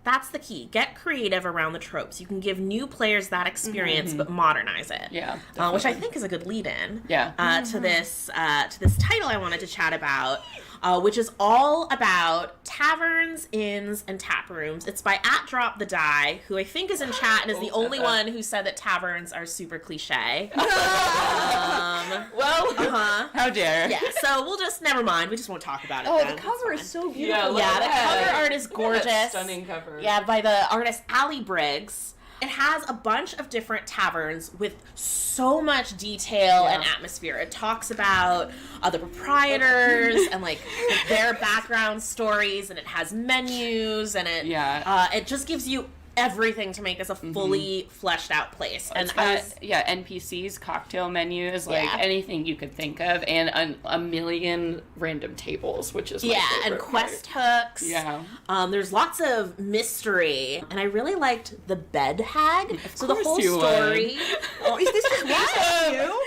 That's the key. Get creative around the tropes. You can give new players that experience, but modernize it. Yeah, which I think is a good lead-in. Yeah. To this title I wanted to chat about, which is all about taverns, inns, and taprooms. It's by @DropTheDie, who I think is in chat and is the only one who said that taverns are super cliche. How dare? Yeah, so we'll just, never mind. We just won't talk about it. Oh, the cover is so beautiful. Yeah, the cover art is gorgeous. That stunning cover. Yeah, by the artist Allie Briggs. It has a bunch of different taverns with so much detail and atmosphere. It talks about the proprietors and like their background stories, and it has menus, and it just gives you everything to make this a fully fleshed out place. And NPCs, cocktail menus, like anything you could think of, and a million random tables, which is my favorite and quest hooks. Yeah. There's lots of mystery, and I really liked the bed hag. So the whole you story. Oh, is this just you?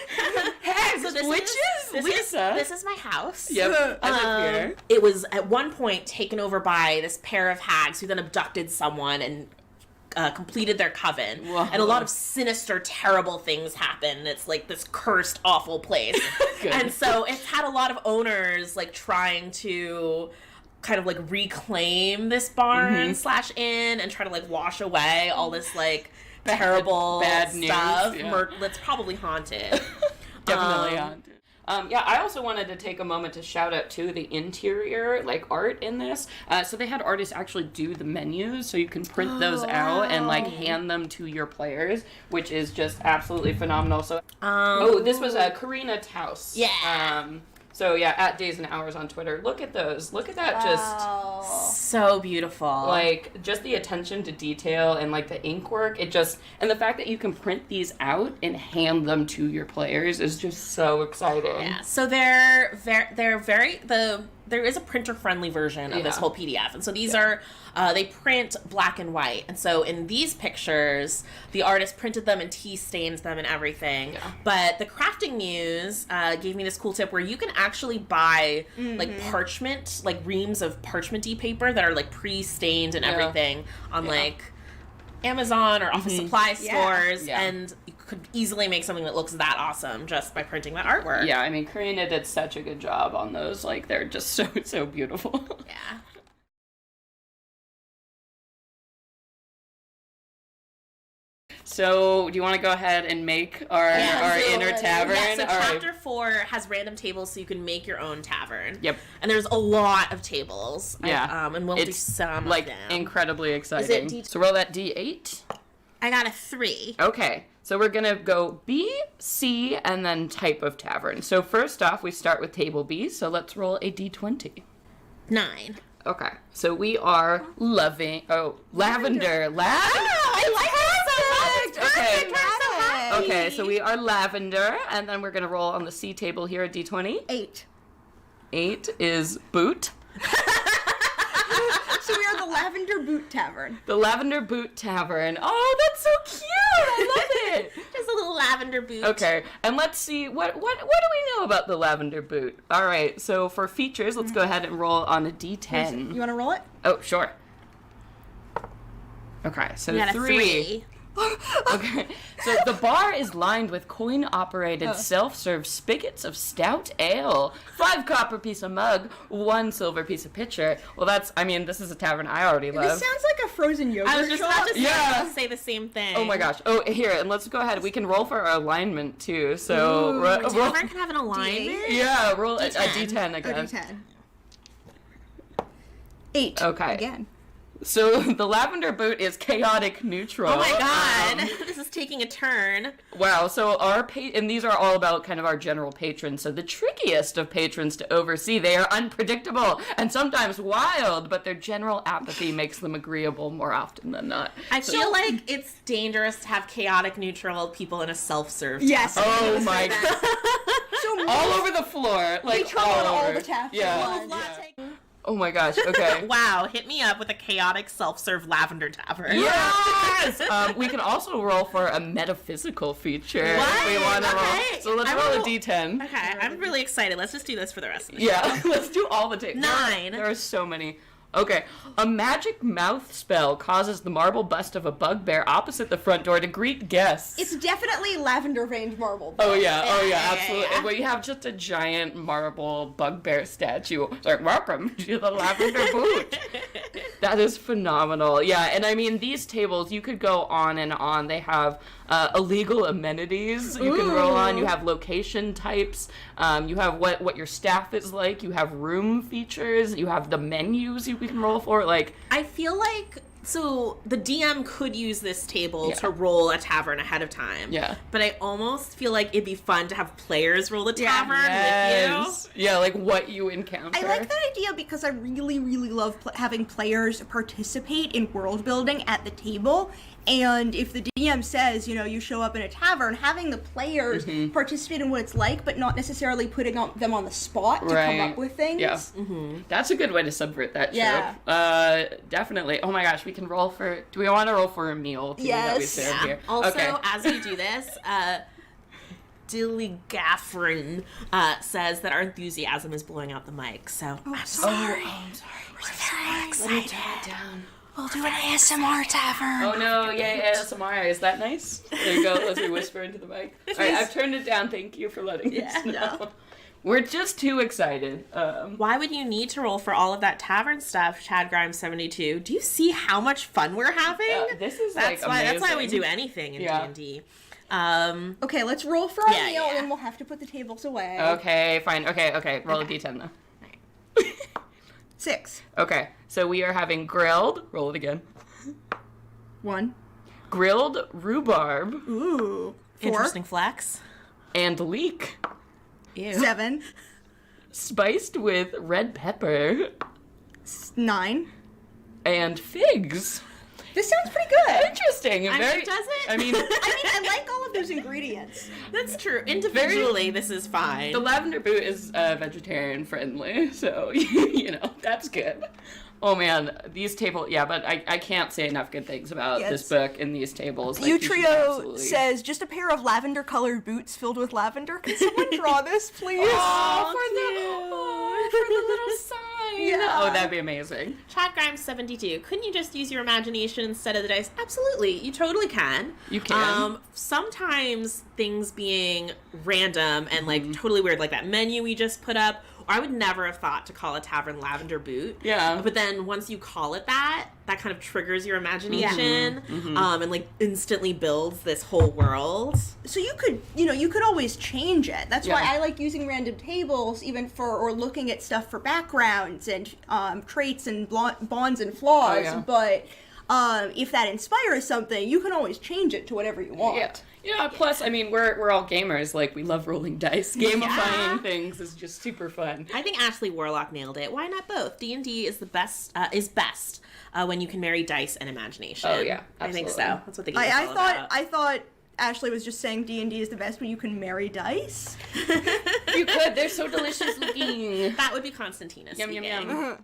Hags, So this witches, Lysa. This is my house. Yep. I live here. It was at one point taken over by this pair of hags who then abducted someone and completed their coven. Whoa. And a lot of sinister, terrible things happen. It's like this cursed, awful place. And so it's had a lot of owners like trying to kind of like reclaim this barn / inn and try to like wash away all this like terrible bad stuff. News, yeah. That's probably haunted. Definitely haunted. I also wanted to take a moment to shout out to the interior, like, art in this. So they had artists actually do the menus, so you can print those out and, like, hand them to your players, which is just absolutely phenomenal. So, this was Karina Taus. Yeah. So, at Days and Hours on Twitter. Look at those. Look at that so beautiful. Like, just the attention to detail and, like, the ink work. And the fact that you can print these out and hand them to your players is just so exciting. Yeah, so there is a printer-friendly version of this whole PDF. And so these are, they print black and white. And so in these pictures, the artist printed them and tea stains them and everything. Yeah. But the Crafting Muse gave me this cool tip where you can actually buy, like, parchment, like, reams of parchment-y paper that are, like, pre-stained and everything on, like, Amazon or office supply stores, and you could easily make something that looks that awesome just by printing that artwork. Yeah, I mean, Karina did such a good job on those. Like, they're just so beautiful. Yeah. So, do you want to go ahead and make our inner tavern? Yeah, so chapter 4 has random tables so you can make your own tavern. Yep. And there's a lot of tables. Yeah. And we'll do some like, of them. incredibly exciting. So roll that D8. I got a 3. Okay. So we're going to go B, C, and then type of tavern. So first off, we start with table B. So let's roll a D20. 9. Okay. So we are lavender. I like that so much. Okay. I'm so happy. Okay, so we are lavender, and then we're going to roll on the C table here at D20. 8. 8 is boot. So we are the Lavender Boot Tavern. The Lavender Boot Tavern. Oh, that's so cute. I love it. Just a little lavender boot. Okay, and let's see, what do we know about the Lavender Boot? All right, so for features, let's go ahead and roll on a D10. You want to roll it? Oh, sure. Okay, so We got a 3. Okay, so the bar is lined with coin-operated self-serve spigots of stout ale, 5 copper piece of mug, 1 silver piece of pitcher. Well, this is a tavern I already love. This sounds like a frozen yogurt I was just shop. about to say the same thing. Oh my gosh. Oh, here, and let's go ahead. We can roll for our alignment, too. So, a tavern can have an alignment? Yeah, roll a D10. D10 again. A D10. 8. Okay. Again. So the Lavender Boot is chaotic neutral. Oh my god, this is taking a turn. Wow, so and these are all about kind of our general patrons. So the trickiest of patrons to oversee, they are unpredictable and sometimes wild, but their general apathy makes them agreeable more often than not. I feel like it's dangerous to have chaotic neutral people in a self-serve. Yes. Oh my god. So all over the floor. Like trouble all all over. the taps. Yeah. Yeah. Oh my gosh, okay. Wow, hit me up with a chaotic self-serve lavender tavern. Yes! We can also roll for a metaphysical feature if we want to roll. So let's roll a D10. Okay, I'm really excited. Let's just do this for the rest of the show. Yeah, let's do all the tables. 9. There are so many. Okay. A magic mouth spell causes the marble bust of a bugbear opposite the front door to greet guests. It's definitely lavender veined marble. Oh yeah, absolutely. Yeah. Well, you have just a giant marble bugbear statue. It's like, welcome to the lavender boot. That is phenomenal. Yeah, and I mean, these tables, you could go on and on. They have illegal amenities you can roll on. You have location types. You have what your staff is like. You have room features. You have the menus you can roll for. Like, I feel like, so the DM could use this table to roll a tavern ahead of time. Yeah. But I almost feel like it'd be fun to have players roll the tavern with you. Yeah, like what you encounter. I like that idea because I really, really love having players participate in world building at the table. And if the DM says, you show up in a tavern, having the players participate in what it's like, but not necessarily putting them on the spot to come up with things. Yeah. That's a good way to subvert that trope. Definitely. Oh my gosh, we can roll for... Do we want to roll for a meal? That we serve here? Also, as we do this, Dilly Gaffrin says that our enthusiasm is blowing out the mic, so... I'm sorry. We're very excited. Let me turn it down. We'll do an ASMR tavern. Oh no, yay, ASMR. Is that nice? There you go, as we whisper into the mic. Alright, I've turned it down. Thank you for letting us know. No. We're just too excited. Why would you need to roll for all of that tavern stuff, Chad Grimes 72? Do you see how much fun we're having? This is that's why amazing. That's why we do anything in D&D. Okay, let's roll for our meal, and we'll have to put the tables away. Okay, fine. Okay. Roll a d10 though. 6. Okay, so we are having grilled. Roll it again. 1. Grilled rhubarb. Ooh. 4. Interesting flex. And leek. Ew. 7. Spiced with red pepper. 9. And figs. This sounds pretty good. Interesting. Does it? I mean, I like all of those ingredients. That's true. Individually, this is fine. The lavender boot is vegetarian friendly, so that's good. Oh man, these tables, but I can't say enough good things about this book and these tables. Utrio says, just a pair of lavender colored boots filled with lavender. Can someone draw this, please? For the little sign. Yeah. Oh, that'd be amazing. Chad Grimes 72. Couldn't you just use your imagination instead of the dice? Absolutely. You totally can. You can. Sometimes things being random and totally weird, like that menu we just put up, or I would never have thought to call a tavern lavender boot. Yeah. But then once you call it that kind of triggers your imagination and instantly builds this whole world. So you could always change it. That's why I like using random tables even or looking at stuff for backgrounds and traits and bonds and flaws. But if that inspires something, you can always change it to whatever you want. Yeah, plus, I mean, we're all gamers. Like, we love rolling dice. Gamifying things is just super fun. I think Ashley Warlock nailed it. Why not both? D&D is the best, when you can marry dice and imagination. Oh, yeah, absolutely. I think so. That's what the game is all about. I thought Ashley was just saying D&D is the best when you can marry dice. You could. They're so delicious looking. That would be Constantina Yum, speaking. yum, yum.